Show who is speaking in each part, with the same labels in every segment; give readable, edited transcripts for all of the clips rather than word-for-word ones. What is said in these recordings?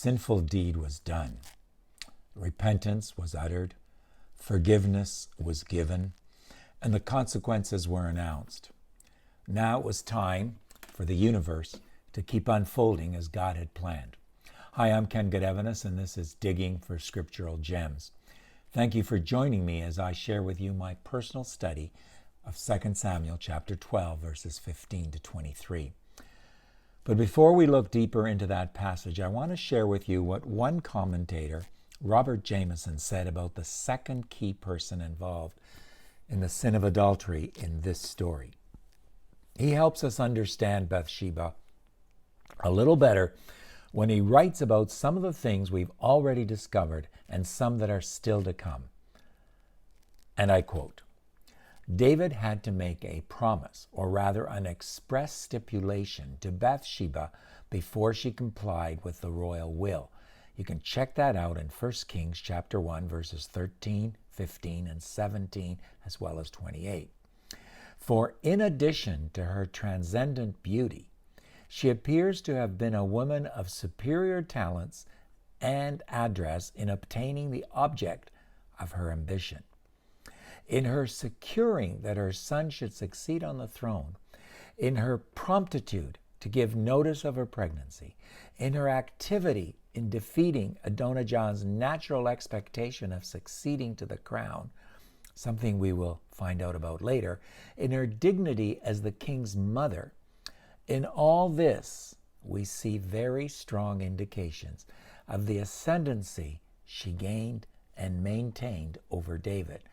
Speaker 1: sinful deed was done. Repentance was uttered, forgiveness was given, and the consequences were announced. Now it was time for the universe to keep unfolding as God had planned. Hi, I'm Ken Godevanis, and this is Digging for Scriptural Gems. Thank you for joining me as I share with you my personal study of 2 Samuel chapter 12, verses 15 to 23. But before we look deeper into that passage, I want to share with you what one commentator, Robert Jameson, said about the second key person involved in the sin of adultery in this story. He helps us understand Bathsheba a little better when he writes about some of the things we've already discovered and some that are still to come. And I quote, "David had to make a promise, or rather an express stipulation, to Bathsheba before she complied with the royal will." You can check that out in 1 Kings chapter 1, verses 13, 15, and 17, as well as 28. For in addition to her transcendent beauty, she appears to have been a woman of superior talents and address in obtaining the object of her ambition. In her securing that her son should succeed on the throne, in her promptitude to give notice of her pregnancy, in her activity in defeating Adonijah's natural expectation of succeeding to the crown, something we will find out about later, in her dignity as the king's mother, in all this, we see very strong indications of the ascendancy she gained and maintained over David,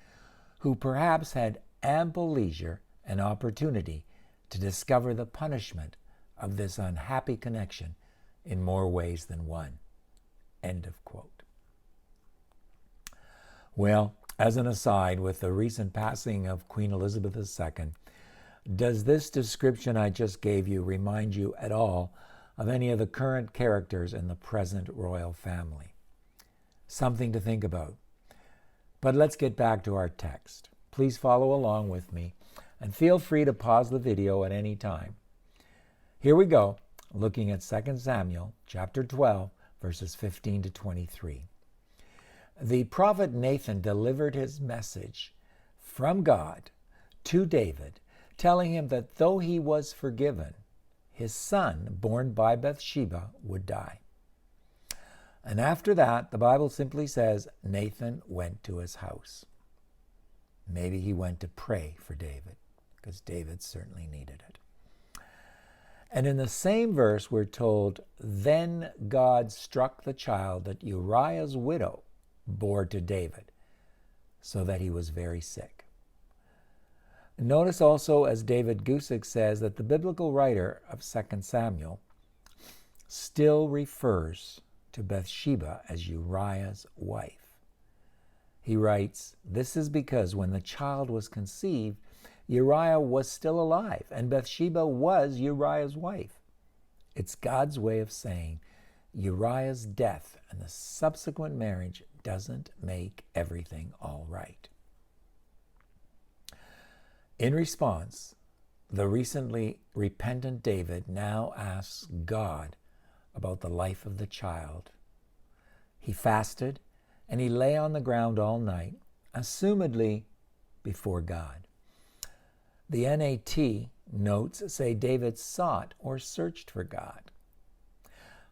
Speaker 1: who perhaps had ample leisure and opportunity to discover the punishment of this unhappy connection in more ways than one. End of quote. Well, as an aside, with the recent passing of Queen Elizabeth II, does this description I just gave you remind you at all of any of the current characters in the present royal family? Something to think about. But let's get back to our text. Please follow along with me and feel free to pause the video at any time. Here we go, looking at 2 Samuel chapter 12, verses 15 to 23. The prophet Nathan delivered his message from God to David, telling him that though he was forgiven, his son, born by Bathsheba, would die. And after that, the Bible simply says, Nathan went to his house. Maybe he went to pray for David, because David certainly needed it. And in the same verse, we're told, then God struck the child that Uriah's widow bore to David, so that he was very sick. Notice also, as David Gusick says, that the biblical writer of 2 Samuel still refers to Bathsheba as Uriah's wife. He writes, this is because when the child was conceived, Uriah was still alive, and Bathsheba was Uriah's wife. It's God's way of saying Uriah's death and the subsequent marriage doesn't make everything all right. In response, the recently repentant David now asks God about the life of the child. He fasted and he lay on the ground all night, assumedly before God. The NAT notes say David sought or searched for God.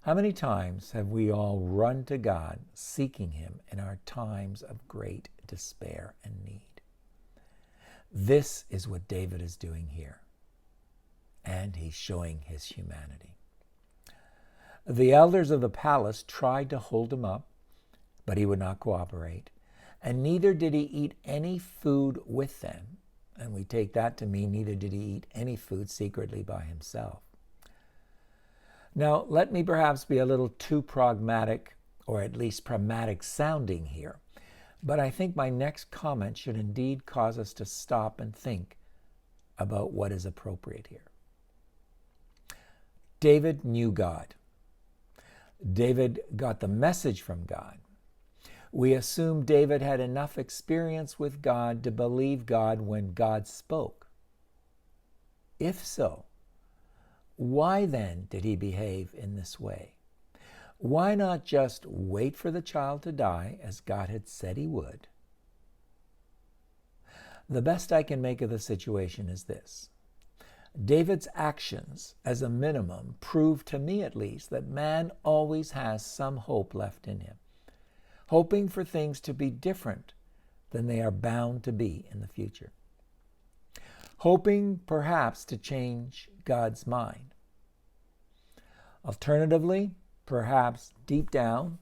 Speaker 1: How many times have we all run to God seeking him in our times of great despair and need? This is what David is doing here, and he's showing his humanity. The elders of the palace tried to hold him up, but he would not cooperate, and neither did he eat any food with them. And we take that to mean neither did he eat any food secretly by himself. Now, let me perhaps be a little too pragmatic, or at least pragmatic sounding here, but I think my next comment should indeed cause us to stop and think about what is appropriate here. David knew God. David got the message from God. We assume David had enough experience with God to believe God when God spoke. If so, why then did he behave in this way? Why not just wait for the child to die as God had said he would? The best I can make of the situation is this. David's actions, as a minimum, prove to me at least that man always has some hope left in him, hoping for things to be different than they are bound to be in the future, hoping perhaps to change God's mind. Alternatively, perhaps deep down,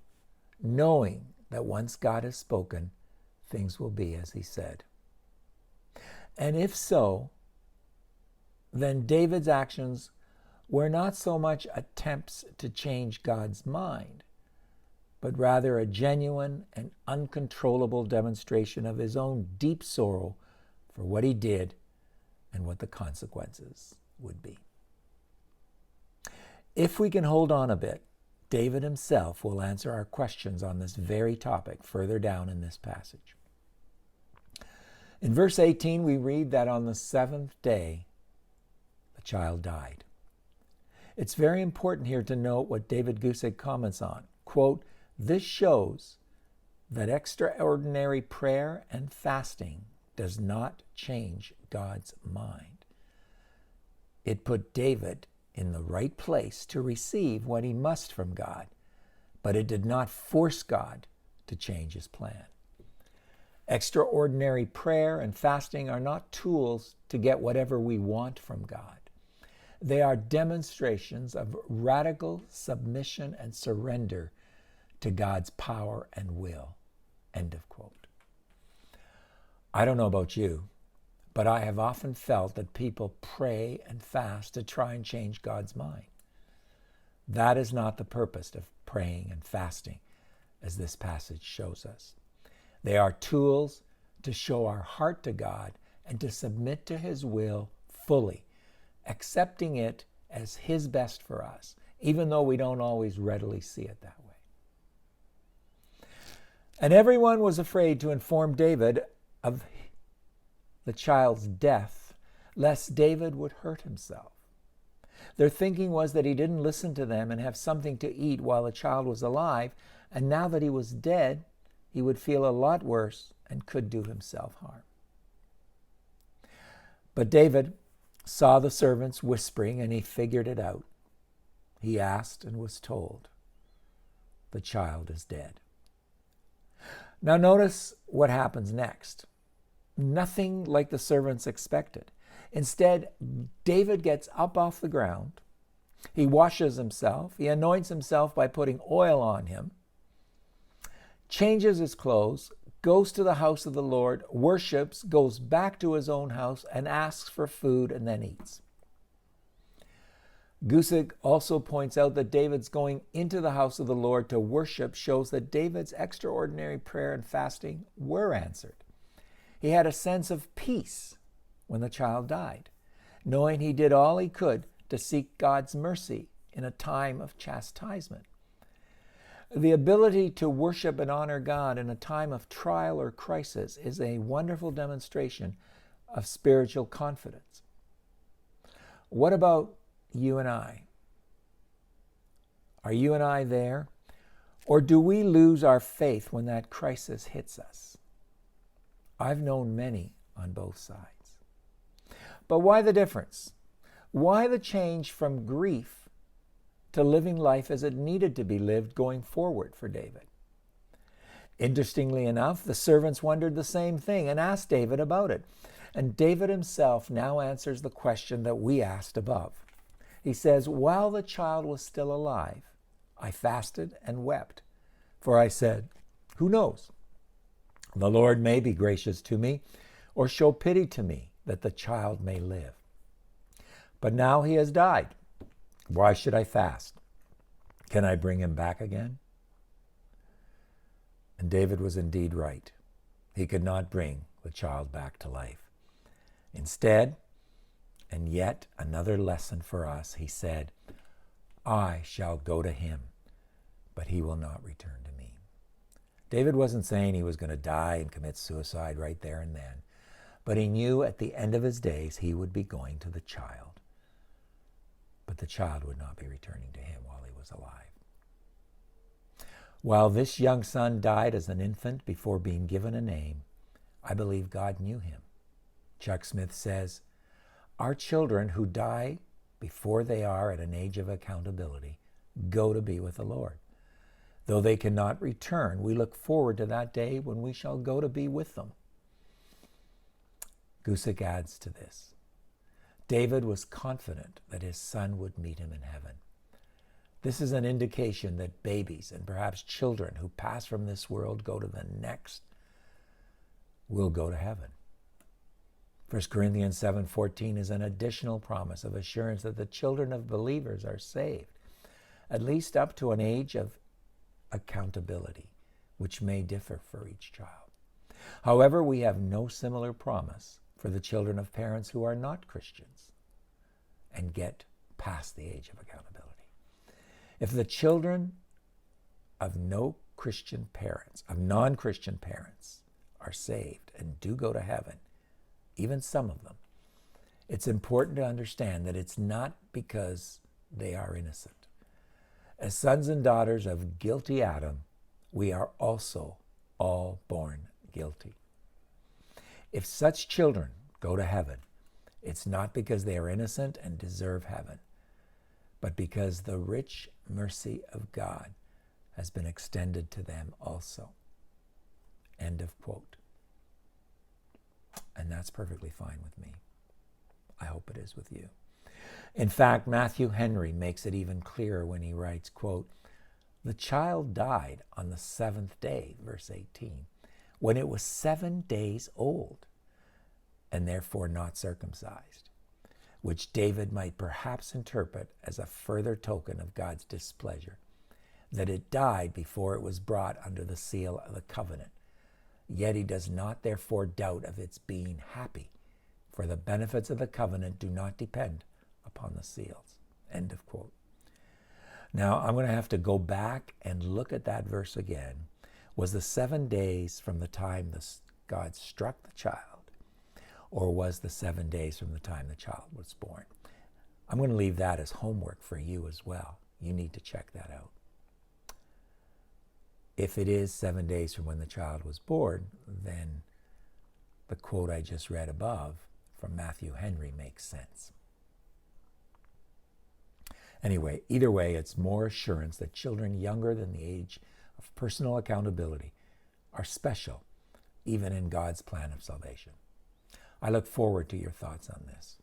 Speaker 1: knowing that once God has spoken, things will be as he said. And if so, then David's actions were not so much attempts to change God's mind, but rather a genuine and uncontrollable demonstration of his own deep sorrow for what he did and what the consequences would be. If we can hold on a bit, David himself will answer our questions on this very topic further down in this passage. In verse 18, we read that on the seventh day, the child died. It's very important here to note what David Guzik comments on. Quote, "This shows that extraordinary prayer and fasting does not change God's mind. It put David in the right place to receive what he must from God, but it did not force God to change his plan. Extraordinary prayer and fasting are not tools to get whatever we want from God. They are demonstrations of radical submission and surrender to God's power and will." End of quote. I don't know about you, but I have often felt that people pray and fast to try and change God's mind. That is not the purpose of praying and fasting, as this passage shows us. They are tools to show our heart to God and to submit to his will fully, accepting it as his best for us, even though we don't always readily see it that way. And everyone was afraid to inform David of the child's death, lest David would hurt himself. Their thinking was that he didn't listen to them and have something to eat while the child was alive, and now that he was dead, he would feel a lot worse and could do himself harm. But David saw the servants whispering, and he figured it out. He asked and was told, "The child is dead." Now notice what happens next. Nothing like the servants expected. Instead, David gets up off the ground. He washes himself. He anoints himself by putting oil on him, changes his clothes, goes to the house of the Lord, worships, goes back to his own house, and asks for food and then eats. Guzik also points out that David's going into the house of the Lord to worship shows that David's extraordinary prayer and fasting were answered. He had a sense of peace when the child died, knowing he did all he could to seek God's mercy in a time of chastisement. The ability to worship and honor God in a time of trial or crisis is a wonderful demonstration of spiritual confidence. What about you and I? Are you and I there? Or do we lose our faith when that crisis hits us? I've known many on both sides. But why the difference? Why the change from grief to living life as it needed to be lived going forward for David? Interestingly enough, the servants wondered the same thing and asked David about it. And David himself now answers the question that we asked above. He says, "While the child was still alive, I fasted and wept. For I said, 'Who knows? The Lord may be gracious to me or show pity to me that the child may live. But now he has died. Why should I fast? Can I bring him back again?'" And David was indeed right. He could not bring the child back to life. Instead, and yet another lesson for us, he said, "I shall go to him, but he will not return to me." David wasn't saying he was going to die and commit suicide right there and then, but he knew at the end of his days he would be going to the child. But the child would not be returning to him while he was alive. While this young son died as an infant before being given a name, I believe God knew him. Chuck Smith says, our children who die before they are at an age of accountability go to be with the Lord. Though they cannot return, we look forward to that day when we shall go to be with them. Gusick adds to this. David was confident that his son would meet him in heaven. This is an indication that babies and perhaps children who pass from this world go to the next will go to heaven. 1 Corinthians 7:14 is an additional promise of assurance that the children of believers are saved, at least up to an age of accountability, which may differ for each child. However, we have no similar promise for the children of parents who are not Christians and get past the age of accountability. If the children of non-Christian parents are saved and do go to heaven, even some of them, it's important to understand that it's not because they are innocent. As sons and daughters of guilty Adam, we are also all born guilty. If such children go to heaven, it's not because they are innocent and deserve heaven, but because the rich mercy of God has been extended to them also. End of quote. And that's perfectly fine with me. I hope it is with you. In fact, Matthew Henry makes it even clearer when he writes, quote, the child died on the seventh day, verse 18, when it was 7 days old, and therefore not circumcised, which David might perhaps interpret as a further token of God's displeasure, that it died before it was brought under the seal of the covenant. Yet he does not therefore doubt of its being happy, for the benefits of the covenant do not depend upon the seals. End of quote. Now, I'm going to have to go back and look at that verse again. Was the 7 days from the time God struck the child, or was the 7 days from the time the child was born? I'm going to leave that as homework for you as well. You need to check that out. If it is 7 days from when the child was born, then the quote I just read above from Matthew Henry makes sense. Anyway, either way, it's more assurance that children younger than the age of personal accountability are special, even in God's plan of salvation. I look forward to your thoughts on this.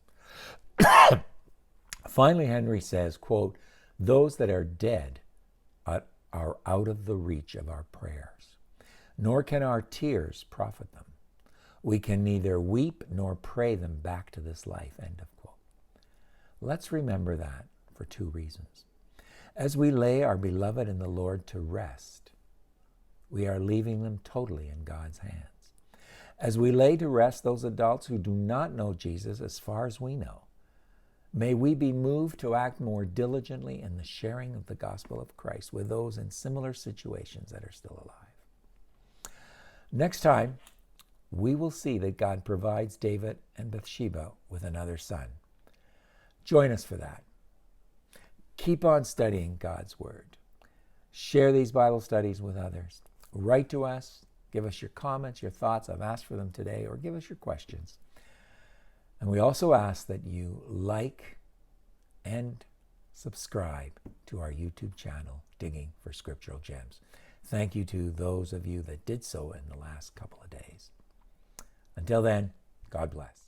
Speaker 1: Finally, Henry says, quote, those that are dead are out of the reach of our prayers, nor can our tears profit them. We can neither weep nor pray them back to this life, end of quote. Let's remember that for two reasons. As we lay our beloved in the Lord to rest, we are leaving them totally in God's hands. As we lay to rest those adults who do not know Jesus as far as we know, may we be moved to act more diligently in the sharing of the gospel of Christ with those in similar situations that are still alive. Next time, we will see that God provides David and Bathsheba with another son. Join us for that. Keep on studying God's Word. Share these Bible studies with others. Write to us. Give us your comments, your thoughts. I've asked for them today, or give us your questions. And we also ask that you like and subscribe to our YouTube channel, Digging for Scriptural Gems. Thank you to those of you that did so in the last couple of days. Until then, God bless.